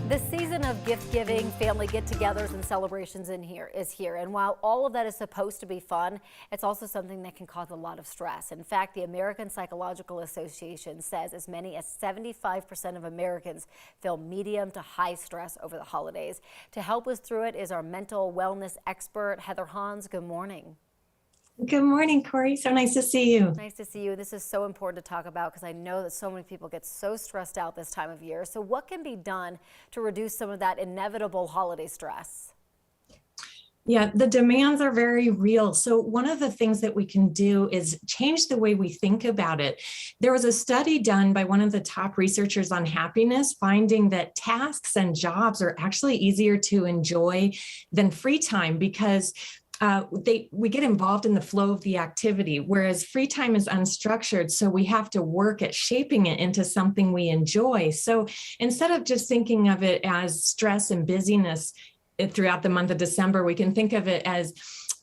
The season of gift giving, family get-togethers, and celebrations is here. And while all of that is supposed to be fun, it's also something that can cause a lot of stress. In fact, the American Psychological Association says as many as 75% of Americans feel medium to high stress over the holidays. To help us through it is our mental wellness expert, Heather Hans. Good morning. Good morning, Corey. So nice to see you. Nice to see you. This is so important to talk about because I know that so many people get so stressed out this time of year. So what can be done to reduce some of that inevitable holiday stress? Yeah, the demands are very real. So one of the things that we can do is change the way we think about it. There was a study done by one of the top researchers on happiness, finding that tasks and jobs are actually easier to enjoy than free time because we get involved in the flow of the activity, whereas free time is unstructured. So we have to work at shaping it into something we enjoy. So instead of just thinking of it as stress and busyness throughout the month of December, we can think of it as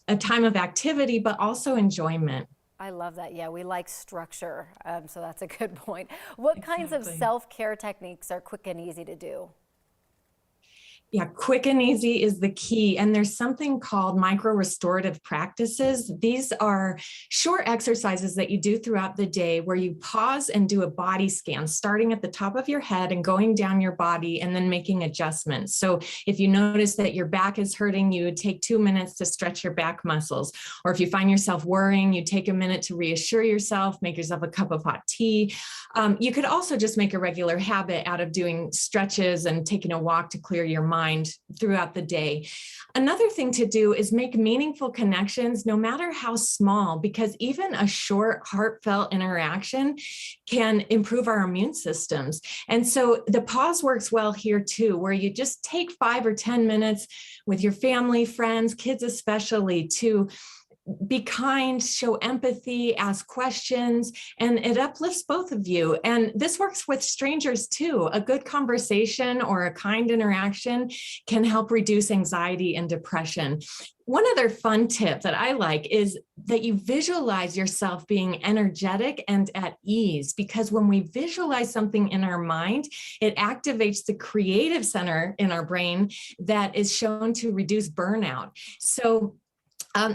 a time of activity, but also enjoyment. I love that. Yeah, we like structure. So that's a good point. What kinds of self-care techniques are quick and easy to do? Yeah, quick and easy is the key. And there's something called micro restorative practices. These are short exercises that you do throughout the day where you pause and do a body scan, starting at the top of your head and going down your body and then making adjustments. So if you notice that your back is hurting, you would take 2 minutes to stretch your back muscles. Or if you find yourself worrying, you take a minute to reassure yourself, make yourself a cup of hot tea. You could also just make a regular habit out of doing stretches and taking a walk to clear your mind throughout the day. Another thing to do is make meaningful connections, no matter how small, because even a short, heartfelt interaction can improve our immune systems. And so the pause works well here too, where you just take 5 or 10 minutes with your family, friends, kids especially, to be kind, show empathy, ask questions, and it uplifts both of you. And this works with strangers too. A good conversation or a kind interaction can help reduce anxiety and depression. One other fun tip that I like is that you visualize yourself being energetic and at ease, because when we visualize something in our mind, it activates the creative center in our brain that is shown to reduce burnout. So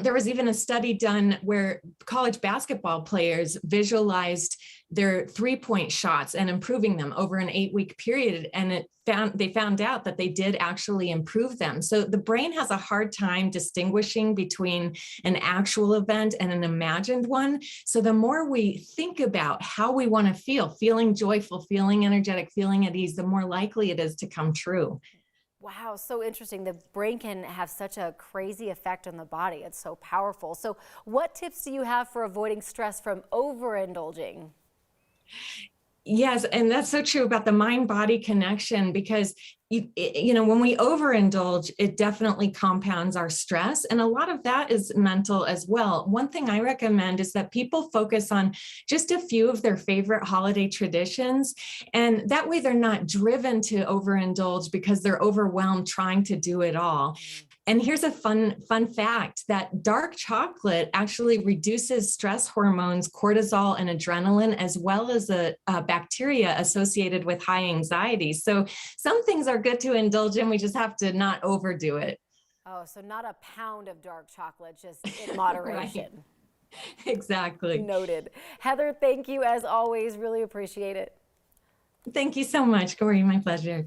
there was even a study done where college basketball players visualized their three-point shots and improving them over an 8-week period. And they found out that they did actually improve them. So the brain has a hard time distinguishing between an actual event and an imagined one. So the more we think about how we want to feel, feeling joyful, feeling energetic, feeling at ease, the more likely it is to come true. Wow, so interesting. The brain can have such a crazy effect on the body. It's so powerful. So what tips do you have for avoiding stress from overindulging? Yes, and that's so true about the mind-body connection, because when we overindulge, it definitely compounds our stress, and a lot of that is mental as well. One thing I recommend is that people focus on just a few of their favorite holiday traditions, and that way they're not driven to overindulge because they're overwhelmed trying to do it all. And here's a fun fact that dark chocolate actually reduces stress hormones, cortisol and adrenaline, as well as a bacteria associated with high anxiety. So some things are good to indulge in. We just have to not overdo it. Oh, so not a pound of dark chocolate, just in moderation. Right. Exactly. Noted. Heather, thank you as always. Really appreciate it. Thank you so much, Corey. My pleasure.